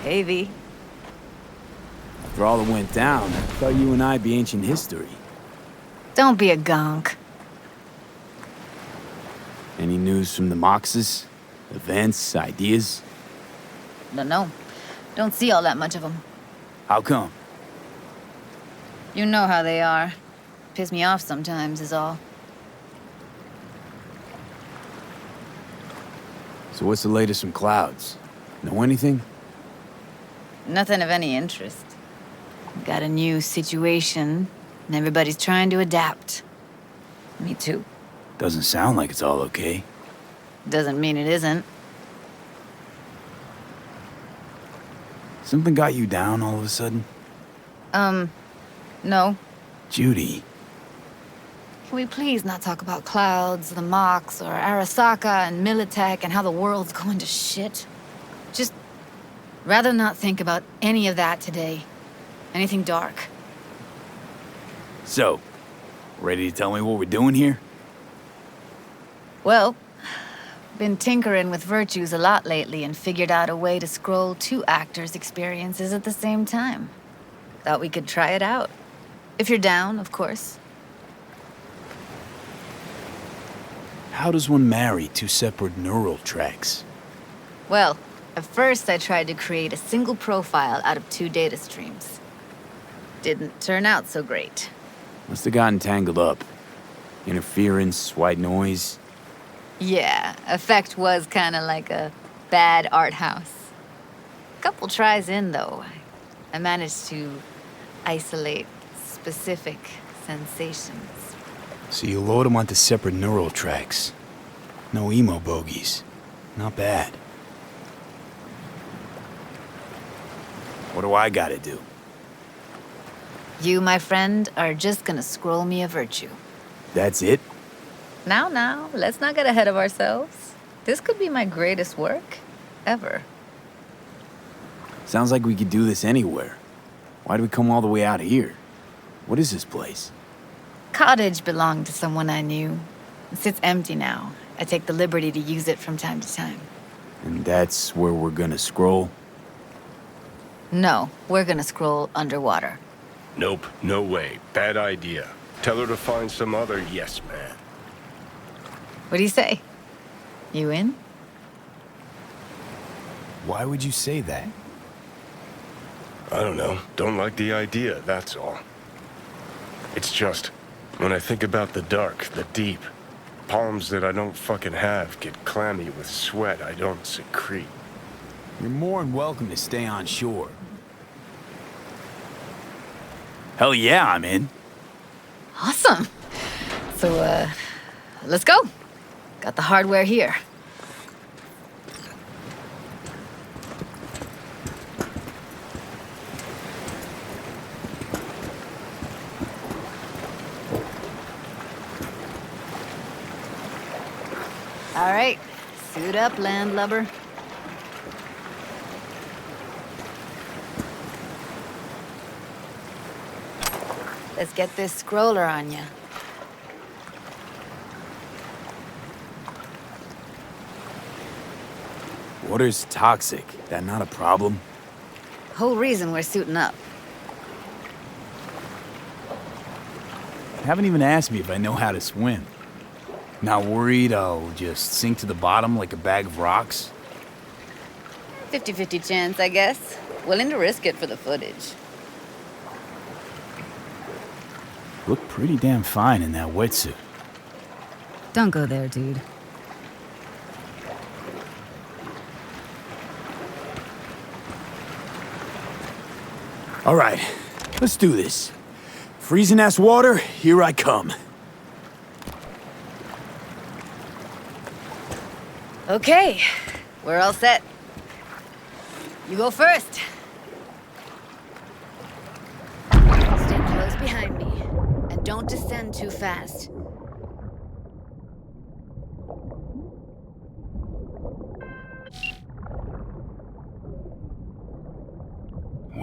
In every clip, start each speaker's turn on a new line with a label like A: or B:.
A: Hey, V.
B: After all that went down, I thought you and I'd be ancient history.
A: Don't be a gonk.
B: Any news from the Moxes? Events, ideas?
A: No. Don't see all that much of them.
B: How come?
A: You know how they are. Piss me off sometimes is all.
B: So what's the latest from Clouds? Know anything?
A: Nothing of any interest. Got a new situation, and everybody's trying to adapt. Me too.
B: Doesn't sound like it's all okay.
A: Doesn't mean it isn't.
B: Something got you down all of a sudden?
A: No.
B: Judy.
A: Can we please not talk about Clouds, the Mox, or Arasaka and Militech and how the world's going to shit? Just rather not think about any of that today. Anything dark.
B: So, ready to tell me what we're doing here?
A: Well, been tinkering with virtues a lot lately and figured out a way to scroll 2 actors' experiences at the same time. Thought we could try it out. If you're down, of course.
B: How does one marry 2 separate neural tracks?
A: Well, at first I tried to create a single profile out of 2 data streams. Didn't turn out so great.
B: Must have gotten tangled up. Interference, white noise.
A: Yeah, effect was kinda like a bad art house. Couple tries in, though, I managed to isolate specific sensations.
B: So you load them onto separate neural tracks. No emo bogies. Not bad. What do I gotta do?
A: You, my friend, are just gonna scroll me a virtue.
B: That's it?
A: Now, let's not get ahead of ourselves. This could be my greatest work ever.
B: Sounds like we could do this anywhere. Why'd we come all the way out here? What is this place?
A: Cottage belonged to someone I knew. It sits empty now. I take the liberty to use it from time to time.
B: And that's where we're gonna scroll?
A: No, we're gonna scroll underwater.
C: Nope, no way. Bad idea. Tell her to find some other yes man.
A: What do you say? You in?
B: Why would you say that?
C: I don't know. Don't like the idea, that's all. It's just, when I think about the dark, the deep, palms that I don't fucking have get clammy with sweat I don't secrete.
B: You're more than welcome to stay on shore. Hell yeah, I'm in.
A: Awesome. So, let's go. Got the hardware here. All right, suit up, landlubber. Let's get this scroller on ya.
B: Water's toxic. That not a problem?
A: Whole reason we're suiting up.
B: Haven't even asked me if I know how to swim. Not worried I'll just sink to the bottom like a bag of rocks?
A: 50-50 chance, I guess. Willing to risk it for the footage.
B: Look pretty damn fine in that wetsuit.
A: Don't go there, dude.
B: All right, let's do this. Freezing-ass water, here I come.
A: Okay, we're all set. You go first. Stay close behind me, and don't descend too fast.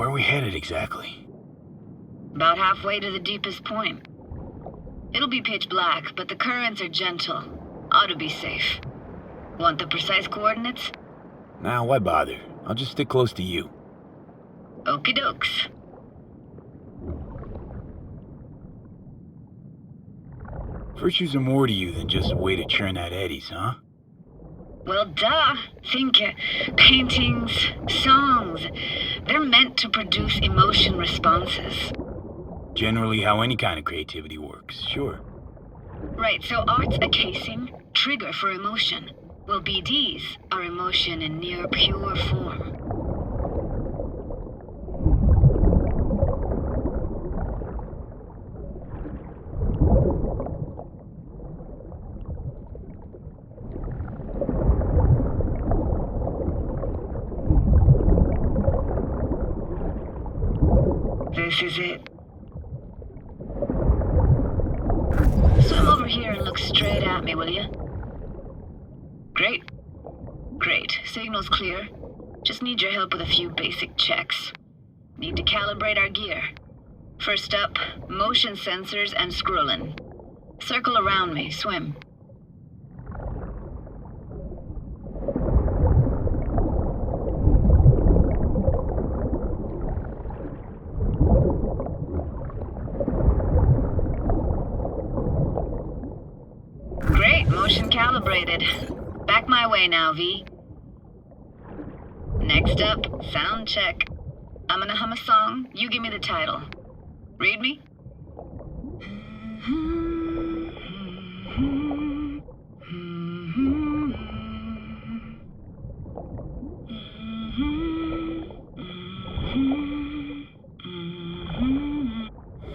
D: Where are we headed exactly?
A: About halfway to the deepest point. It'll be pitch black, but the currents are gentle. Ought to be safe. Want the precise coordinates?
D: Nah, why bother? I'll just stick close to you.
A: Okie dokes.
D: Virtues are more to you than just a way to churn out eddies, huh?
A: Well, duh. Think paintings, songs. They're meant to produce emotion responses.
D: Generally how any kind of creativity works, sure.
A: Right, so art's a casing, trigger for emotion. Well, BDs are emotion in near pure form. This is it. Swim over here and look straight at me, will you? Great. Great. Signal's clear. Just need your help with a few basic checks. Need to calibrate our gear. First up, motion sensors and scrolling. Circle around me. Swim. Great. Motion calibrated. Back my way now, V. Next up, sound check. I'm gonna hum a song. You give me the title. Read me?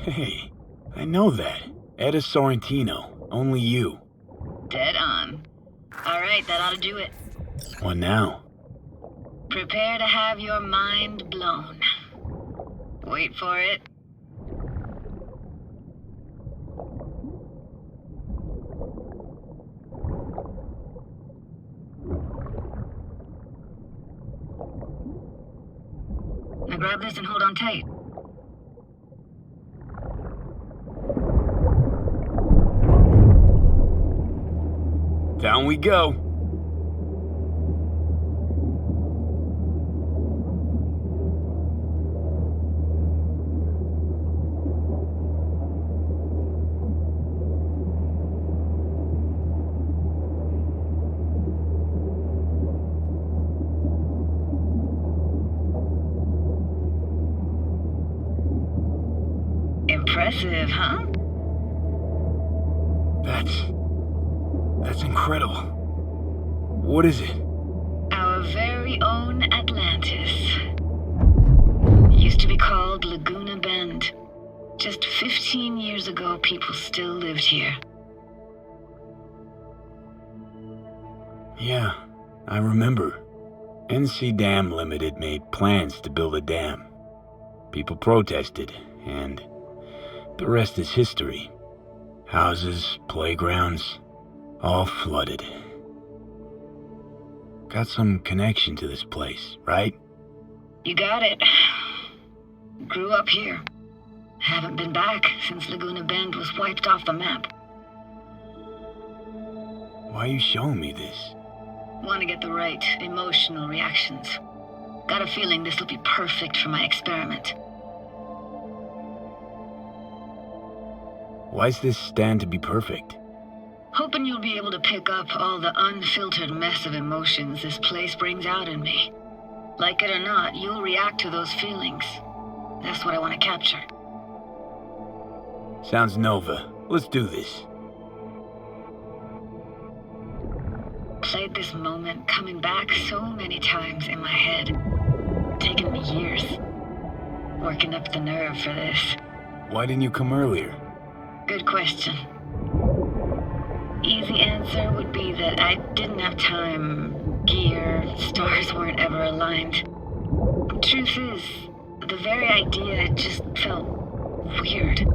D: Hey, I know that. Etta Sorrentino, only you.
A: Dead on. All right, that ought to do it.
D: What now?
A: Prepare to have your mind blown. Wait for it. Now grab this and hold on tight.
D: Down we go.
A: Impressive, huh?
D: That's incredible. What is it?
A: Our very own Atlantis. Used to be called Laguna Bend. Just 15 years ago, people still lived here.
D: Yeah, I remember. NC Dam Limited made plans to build a dam. People protested, and the rest is history. Houses, playgrounds, all flooded. Got some connection to this place, right?
A: You got it. Grew up here. Haven't been back since Laguna Bend was wiped off the map.
D: Why are you showing me this?
A: Want to get the right emotional reactions. Got a feeling this will be perfect for my experiment.
D: Why's this stand to be perfect?
A: Hoping you'll be able to pick up all the unfiltered mess of emotions this place brings out in me. Like it or not, you'll react to those feelings. That's what I want to capture.
D: Sounds Nova. Let's do this.
A: Played this moment coming back so many times in my head. Taken me years. Working up the nerve for this.
D: Why didn't you come earlier?
A: Good question. Easy answer would be that I didn't have time. Gear, stars weren't ever aligned. Truth is, the very idea just felt weird.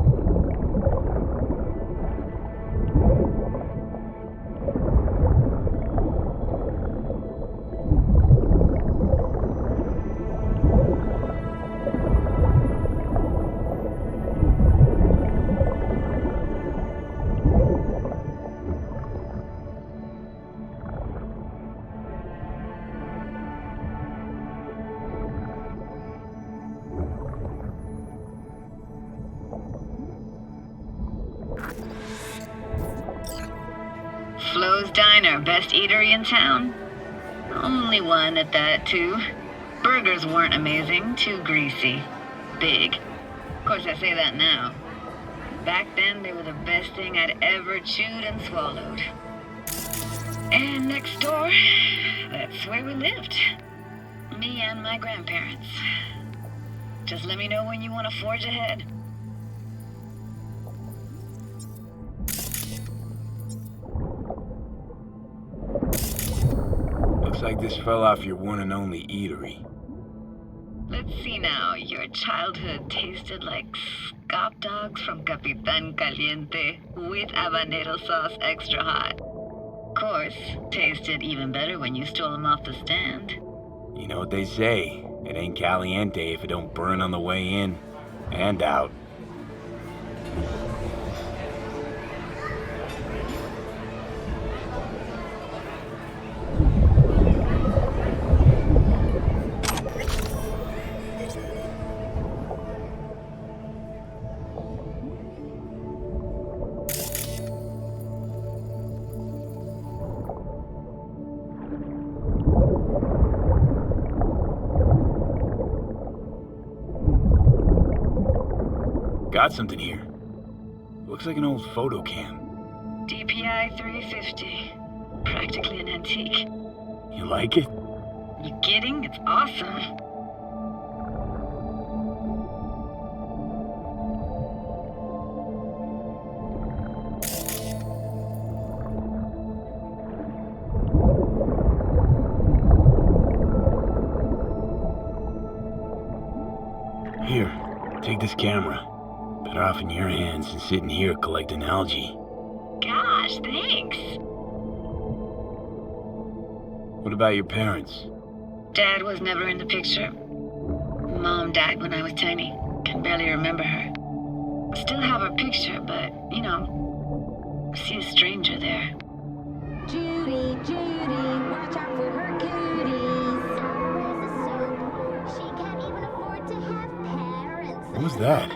A: Flo's Diner, best eatery in town? Only one at that, too. Burgers weren't amazing, too greasy. Big. Of course, I say that now. Back then, they were the best thing I'd ever chewed and swallowed. And next door, that's where we lived. Me and my grandparents. Just let me know when you want to forge ahead.
D: Looks like this fell off your one and only eatery.
A: Let's see now. Your childhood tasted like scop dogs from Capitan Caliente with habanero sauce extra hot. Of course, tasted even better when you stole them off the stand.
D: You know what they say, it ain't caliente if it don't burn on the way in and out. Got something here. Looks like an old photo cam.
A: DPI 350. Practically an antique.
D: You like it?
A: You kidding? It's awesome.
D: Here, take this camera. Better off in your hands than sitting here collecting algae.
A: Gosh, thanks.
D: What about your parents?
A: Dad was never in the picture. Mom died when I was tiny. Can barely remember her. Still have her picture, but, you know, see a stranger there.
E: Judy, watch out for her cooties. She can't even afford to have parents.
D: What was that?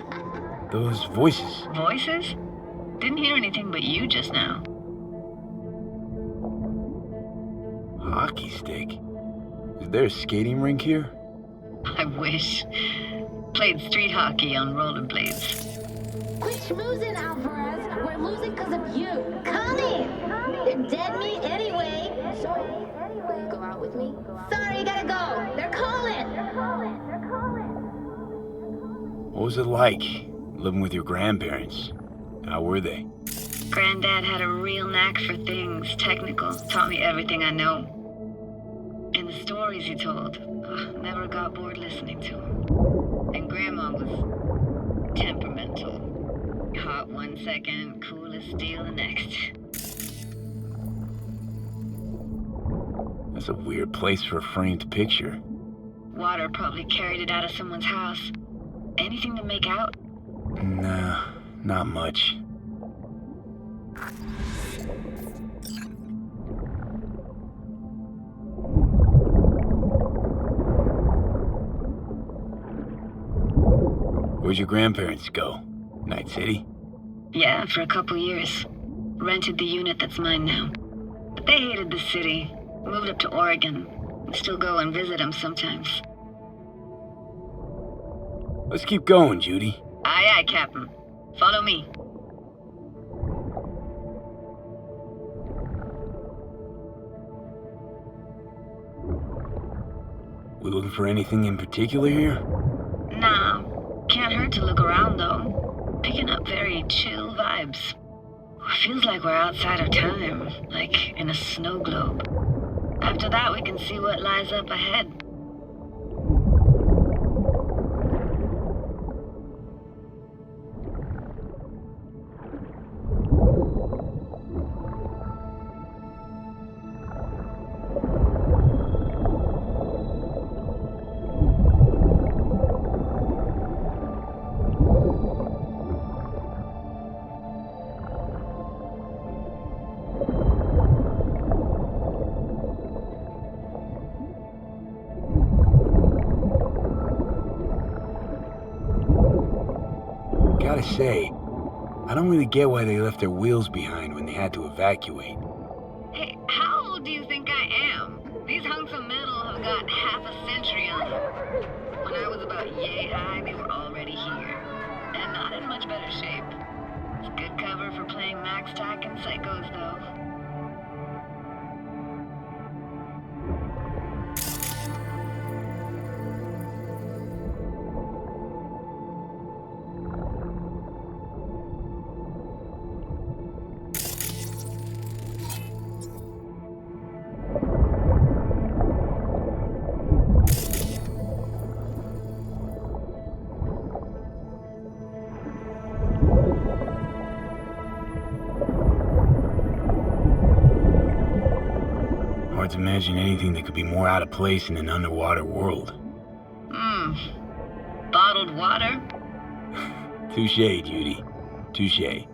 D: Those voices.
A: Voices? Didn't hear anything but you just now.
D: Hockey stick? Is there a skating rink here?
A: I wish. Played street hockey on rollerblades.
E: Quit schmoozing, Alvarez. We're losing because of you. Come in. You're dead meat anyway. So, will you go out with me? Sorry, gotta go. They're calling.
D: What was it like, living with your grandparents? How were they?
A: Granddad had a real knack for things technical. Taught me everything I know. And the stories he told, never got bored listening to him. And Grandma was temperamental. Hot one second, cool as steel the next.
D: That's a weird place for a framed picture.
A: Water probably carried it out of someone's house. Anything to make out?
D: Nah, not much. Where'd your grandparents go? Night City?
A: Yeah, for a couple years. Rented the unit that's mine now. But they hated the city. Moved up to Oregon. I still go and visit them sometimes.
D: Let's keep going, Judy.
A: Aye, aye, Captain. Follow me.
D: We looking for anything in particular here?
A: Nah, can't hurt to look around though. Picking up very chill vibes. Feels like we're outside of time, like in a snow globe. After that, we can see what lies up ahead.
D: Gotta say, I don't really get why they left their wheels behind when they had to evacuate.
A: got half a century on them. When I was about yay high, they were already here. And not in much better shape. It's good cover for playing Max Tack and Psychos, though.
D: Hard to imagine anything that could be more out of place in an underwater world.
A: Bottled water?
D: Touche, Judy. Touche.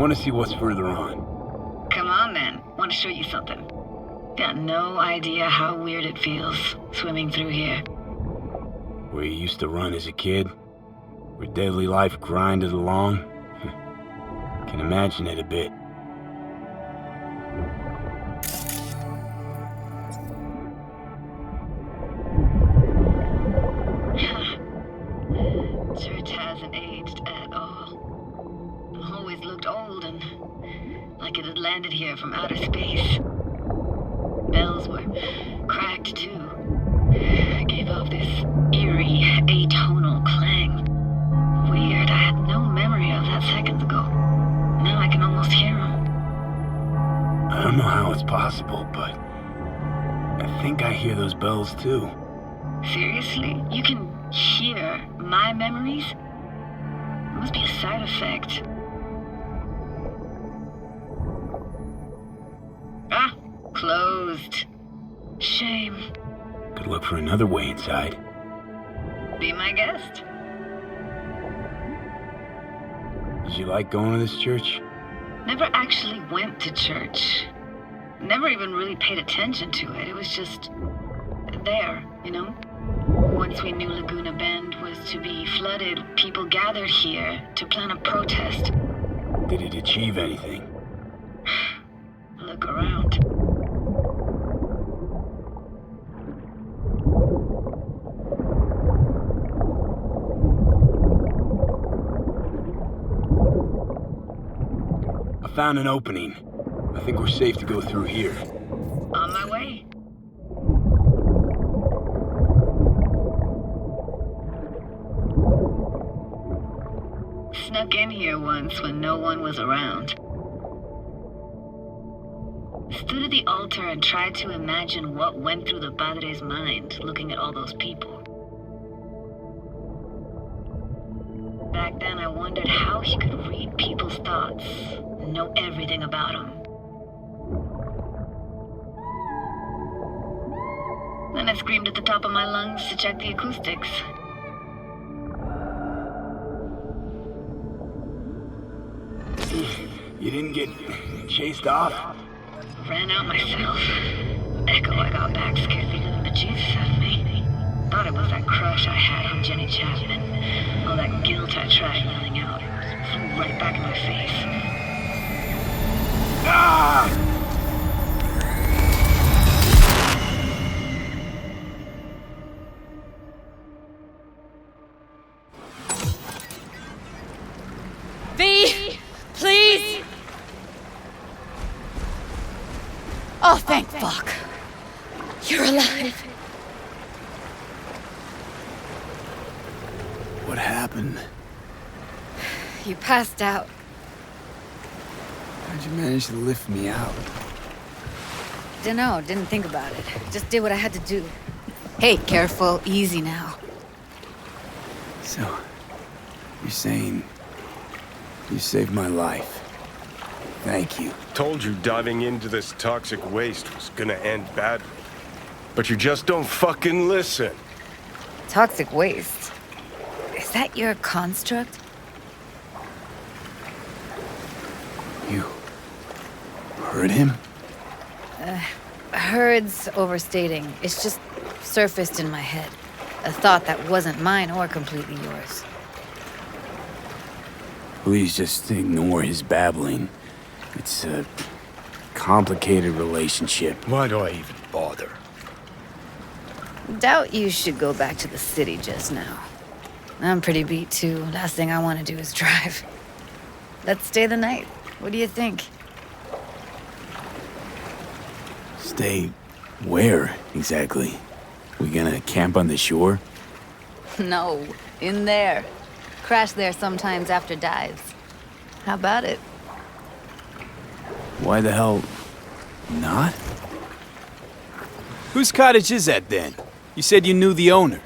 D: want to see what's further on.
A: Come on then. Want to show you something. Got no idea how weird it feels swimming through here.
D: Where you used to run as a kid? Where daily life grinded along? Can imagine it a bit.
A: Church hasn't aged at all. Always looked old and like it had landed here from outer space. Bells were cracked too. Gave off this eerie, atonal clang. Weird, I had no memory of that seconds ago. Now I can almost hear them.
D: I don't know how it's possible, but I think I hear those bells too.
A: Seriously? You can hear my memories? It must be a side effect. Ah, closed. Shame.
D: Could look for another way inside.
A: Be my guest.
D: Did you like going to this church?
A: Never actually went to church. Never even really paid attention to it. It was just there, you know? Once we knew Laguna Bend was to be flooded, people gathered here to plan a protest.
D: Did it achieve anything?
A: Look around.
D: I found an opening. I think we're safe to go through here.
A: On my way. Snuck in here once when no one was around. Stood at the altar and tried to imagine what went through the padre's mind looking at all those people. Back then I wondered how he could read people's thoughts and know everything about them. Then I screamed at the top of my lungs to check the acoustics.
D: You didn't get chased off?
A: Ran out myself. Echo I got back scared the living bejesus out of me. Thought it was that crush I had on Jenny Chapman. All that guilt I tried yelling out. Flew right back in my face.
D: Ah!
A: V! Please! Oh, thank fuck. You're alive.
B: What happened?
A: You passed out.
B: How'd you manage to lift me out?
A: Dunno, didn't think about it. Just did what I had to do. Hey, careful, easy now.
B: So, you're saying you saved my life. Thank you.
C: Told you diving into this toxic waste was gonna end badly. But you just don't fucking listen.
A: Toxic waste. Is that your construct?
B: You heard him?
A: Heard's overstating. It's just surfaced in my head. A thought that wasn't mine or completely yours.
B: Please just ignore his babbling. It's a complicated relationship.
C: Why do I even bother?
A: Doubt you should go back to the city just now. I'm pretty beat too. Last thing I want to do is drive. Let's stay the night. What do you think?
B: Stay where, exactly? We gonna camp on the shore?
A: No, in there. Crash there sometimes after dives. How about it?
B: Why the hell not? Whose cottage is that then? You said you knew the owner.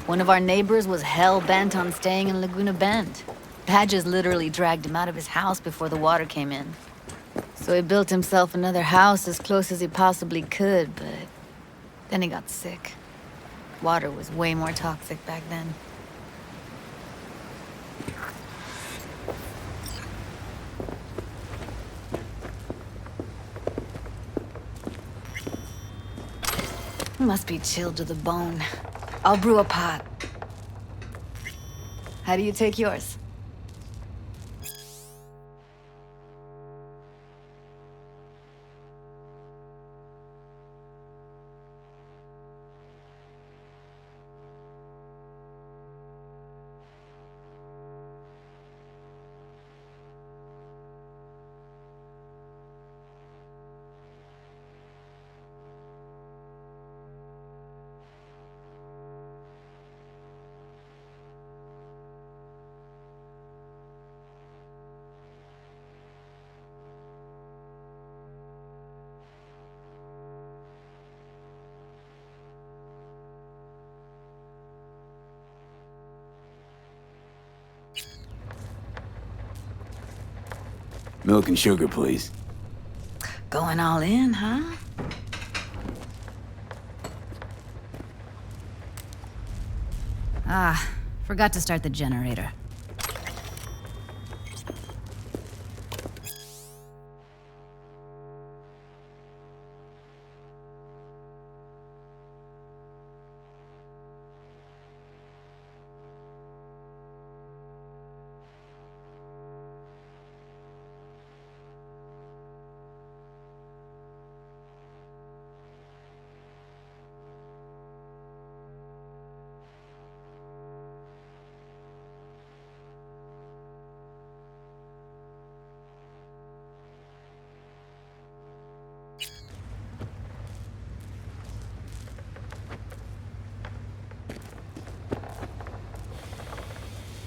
A: One of our neighbors was hell-bent on staying in Laguna Bend. Badges literally dragged him out of his house before the water came in. So he built himself another house as close as he possibly could, but then he got sick. Water was way more toxic back then. Must be chilled to the bone. I'll brew a pot. How do you take yours?
B: Milk and sugar, please.
A: Going all in, huh? Ah, forgot to start the generator.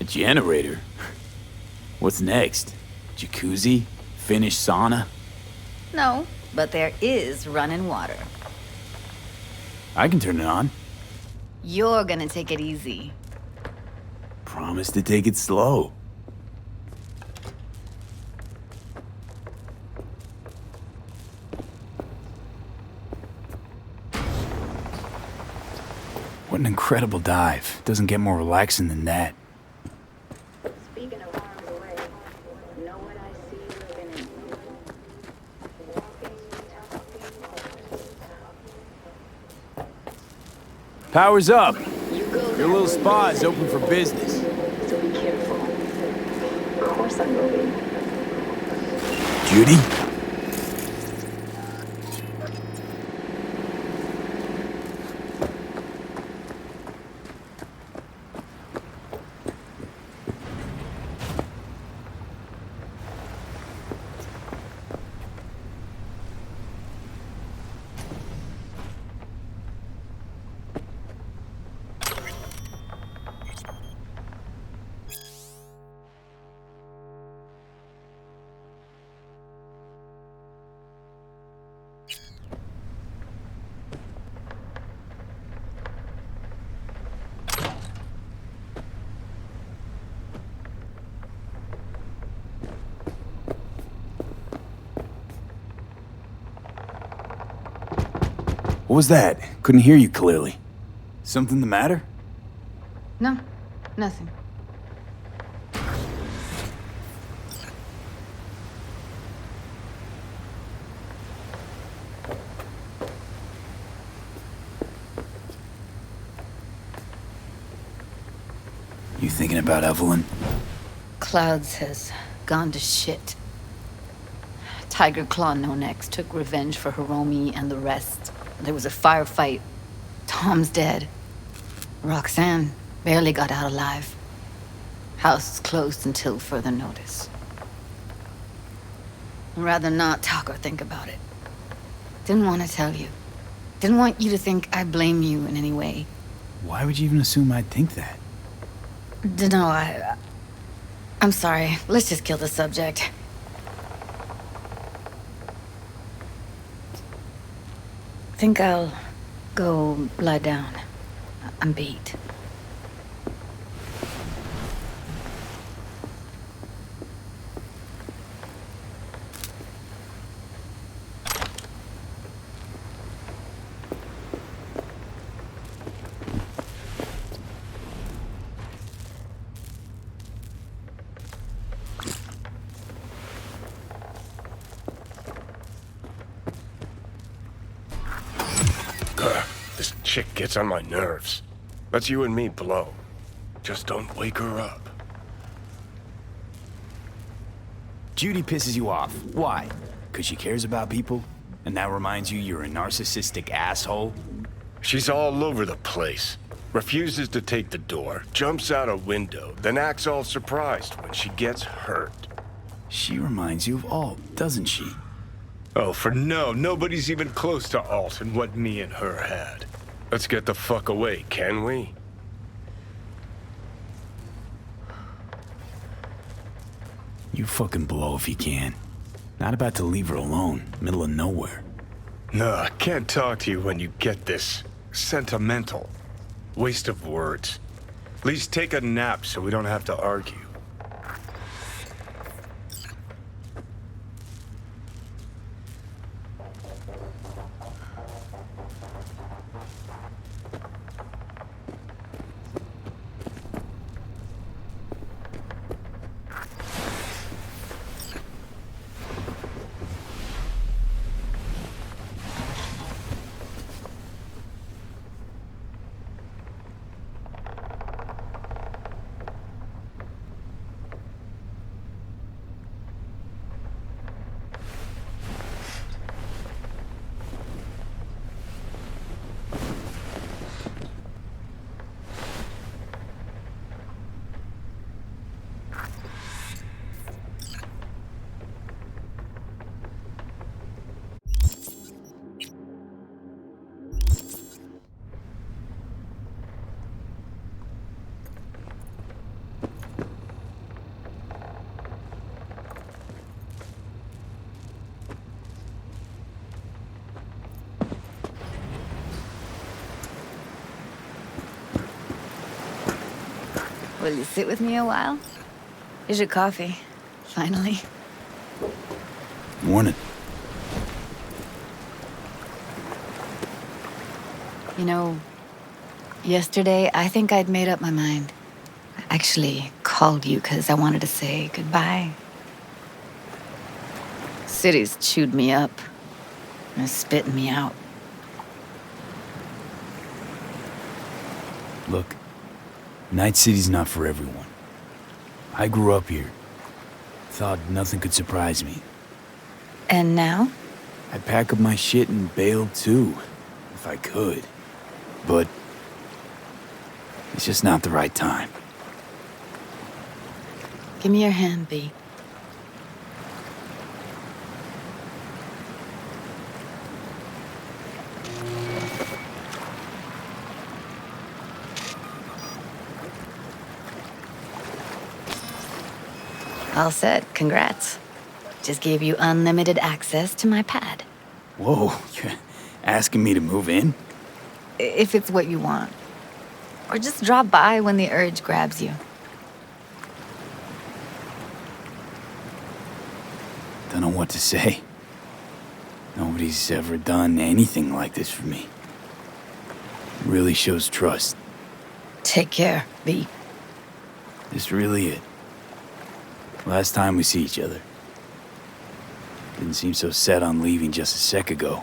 B: A generator? What's next? Jacuzzi? Finnish sauna?
A: No, but there is running water.
B: I can turn it on.
A: You're gonna take it easy.
B: Promise to take it slow. What an incredible dive. Doesn't get more relaxing than that.
E: Speaking of arms away, know what I see living in you? Walking,
B: Power's up.
E: you go
B: Your
E: that
B: little
E: way,
B: spa is open for business.
E: so be careful. Of course I will be.
B: Judy? What was that? Couldn't hear you clearly. Something the matter?
A: No, nothing.
B: You thinking about Evelyn?
A: Clouds has gone to shit. Tiger Claw No Next took revenge for Hiromi and the rest. There was a firefight. Tom's dead. Roxanne barely got out alive. House is closed until further notice. I'd rather not talk or think about it. Didn't want to tell you. Didn't want you to think I blame you in any way.
B: Why would you even assume I'd think that?
A: Dunno, I'm sorry. Let's just kill the subject. Think I'll go lie down. I'm beat.
C: This chick gets on my nerves. Let's you and me blow. Just don't wake her up.
B: Judy pisses you off. Why? Because she cares about people? And that reminds you you're a narcissistic asshole?
C: She's all over the place. Refuses to take the door, jumps out a window, then acts all surprised when she gets hurt.
B: She reminds you of Alt, doesn't she?
C: Oh, for no, nobody's even close to Alt and what me and her had. Let's get the fuck away, can we?
B: You fucking blow if you can. Not about to leave her alone, middle of nowhere.
C: No, I can't talk to you when you get this sentimental. Waste of words. At least take a nap so we don't have to argue.
A: Will you sit with me a while? Here's your coffee. Finally.
B: Morning.
A: You know, yesterday I think I'd made up my mind. I actually called you because I wanted to say goodbye. City's chewed me up. And is spitting me out.
B: Look, Night City's not for everyone. I grew up here. Thought nothing could surprise me.
A: And now?
B: I'd pack up my shit and bail too, if I could. But it's just not the right time.
A: Give me your hand, B. All set. Congrats. Just gave you unlimited access to my pad.
B: Whoa, you're asking me to move in?
A: If it's what you want. Or just drop by when the urge grabs you.
B: Don't know what to say. Nobody's ever done anything like this for me. It really shows trust.
A: Take care, B.
B: This really it. Last time we see each other. Didn't seem so set on leaving just a sec ago.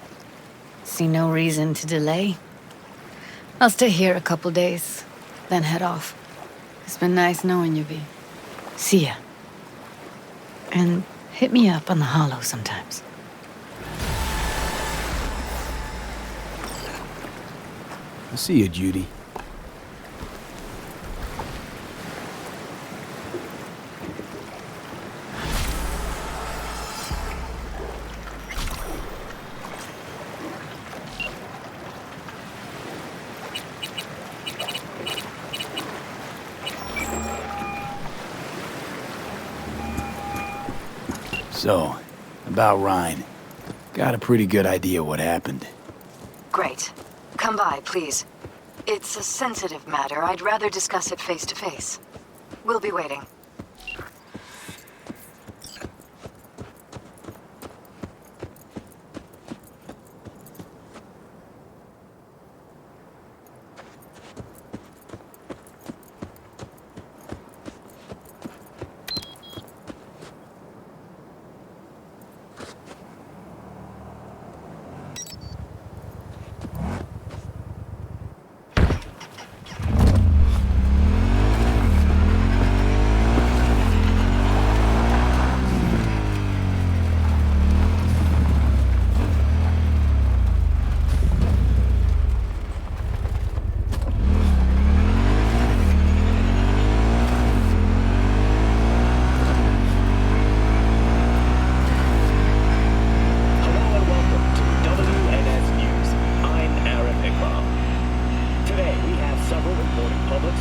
A: See no reason to delay. I'll stay here a couple days, then head off. It's been nice knowing you, B. See ya. And hit me up on the holo sometimes.
B: I'll see you, Judy. So, about Ryan. Got a pretty good idea what happened.
F: Great. Come by, please. It's a sensitive matter. I'd rather discuss it face to face. We'll be waiting.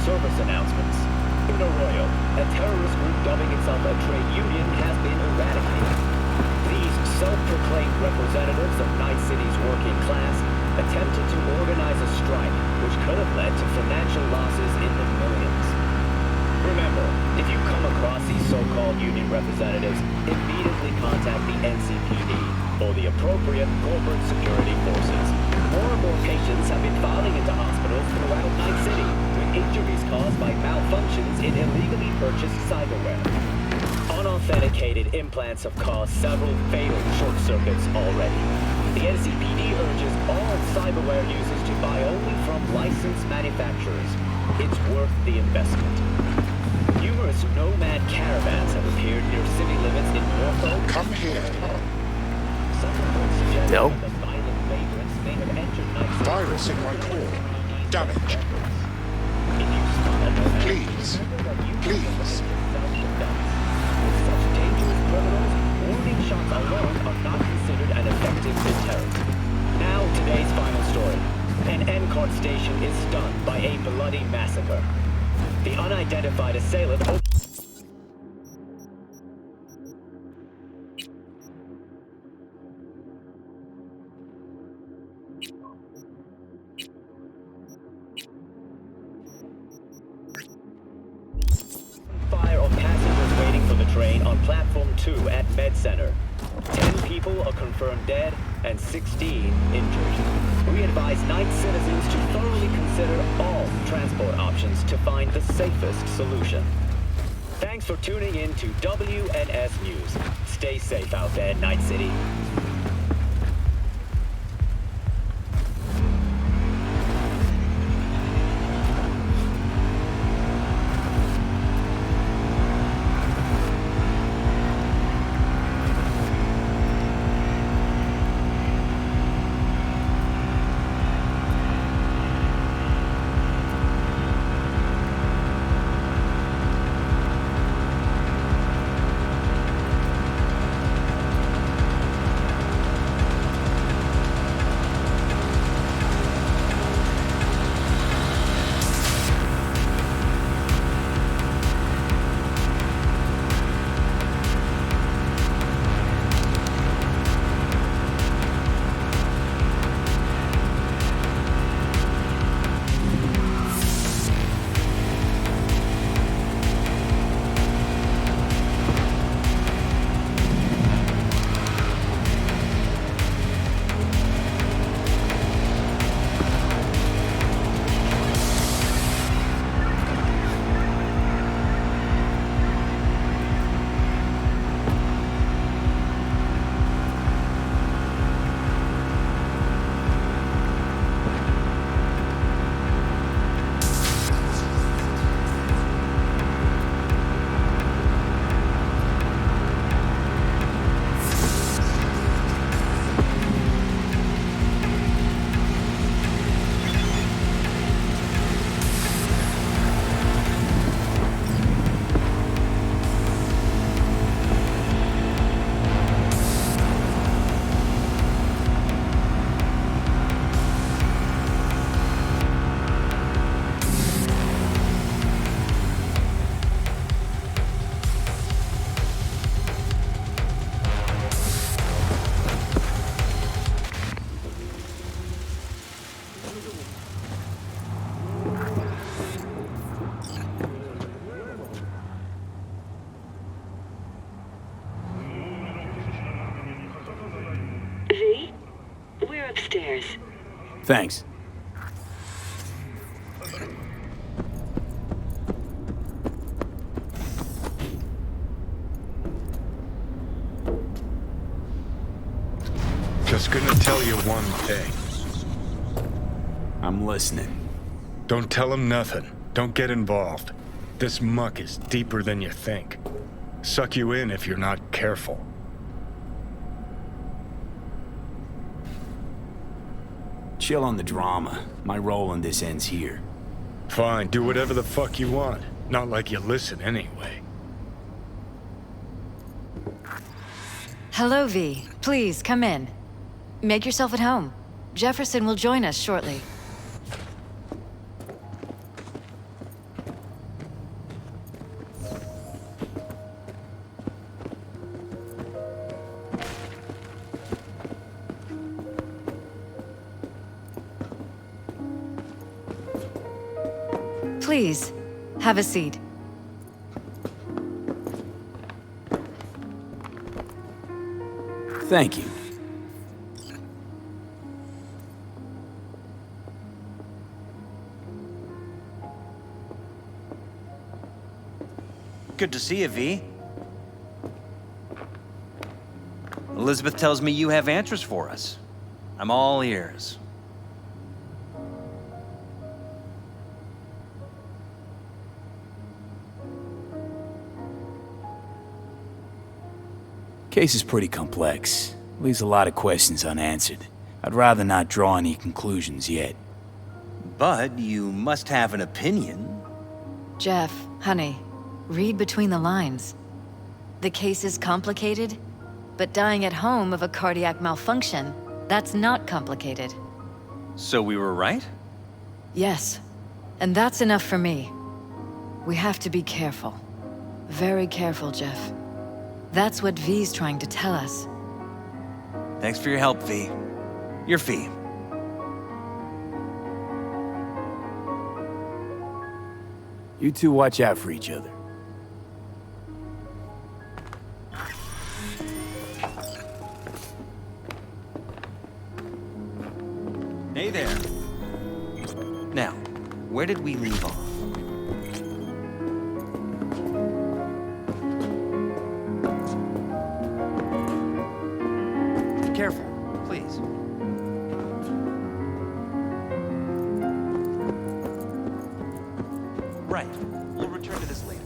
G: service announcements. In Arroyo, a terrorist group dubbing itself a trade union has been eradicated. These self-proclaimed representatives of Night City's working class attempted to organize a strike which could have led to financial losses in the millions. Remember, if you come across these so-called union representatives, immediately contact the NCPD or the appropriate corporate security forces. More and more patients have been filing into hospitals throughout Night City with injuries caused by malfunctions in illegally purchased cyberware. Unauthenticated implants have caused several fatal short circuits already. The NCPD urges all cyberware users to buy only from licensed manufacturers. It's worth the investment. Numerous nomad caravans have appeared near city limits in Norfolk.
H: Come here.
G: Some reports suggest
B: No.
G: that the violent vagrants may have entered Night City.
H: Virus in my core. Damage.
G: If you spot a nomad,
H: Please. Please.
G: self-defense. With such dangerous criminals, warning shots alone are not considered an effective deterrent. Now, today's final story. An N-Cart station is stunned by a bloody massacre. The unidentified assailant fire on passengers waiting for the train on Platform 2 at Med Center. 10 people are confirmed dead and 16 injured. We advise Night citizens to thoroughly consider all transport options to find the safest solution. Thanks for tuning in to WNS News. Stay safe out there, Night City.
I: V? We're upstairs.
B: Thanks.
C: Just gonna tell you one thing.
B: I'm listening.
C: Don't tell him nothing. Don't get involved. This muck is deeper than you think. Suck you in if you're not careful.
B: Chill on the drama. My role in this ends here.
C: Fine, do whatever the fuck you want. Not like you listen anyway.
F: Hello, V. Please, come in. Make yourself at home. Jefferson will join us shortly. Please, have a seat.
B: Thank you.
J: Good to see you, V. Elizabeth tells me you have answers for us. I'm all ears.
B: Case is pretty complex. Leaves a lot of questions unanswered. I'd rather not draw any conclusions yet.
J: But you must have an opinion.
F: Jeff, honey, read between the lines. The case is complicated, but dying at home of a cardiac malfunction, that's not complicated.
J: So we were right?
F: Yes, and that's enough for me. We have to be careful. Very careful, Jeff. That's what V's trying to tell us.
J: Thanks for your help, V. Your fee.
B: You two watch out for each other.
J: Hey there. Now, where did we leave off? Careful, please. Right. We'll return to this later.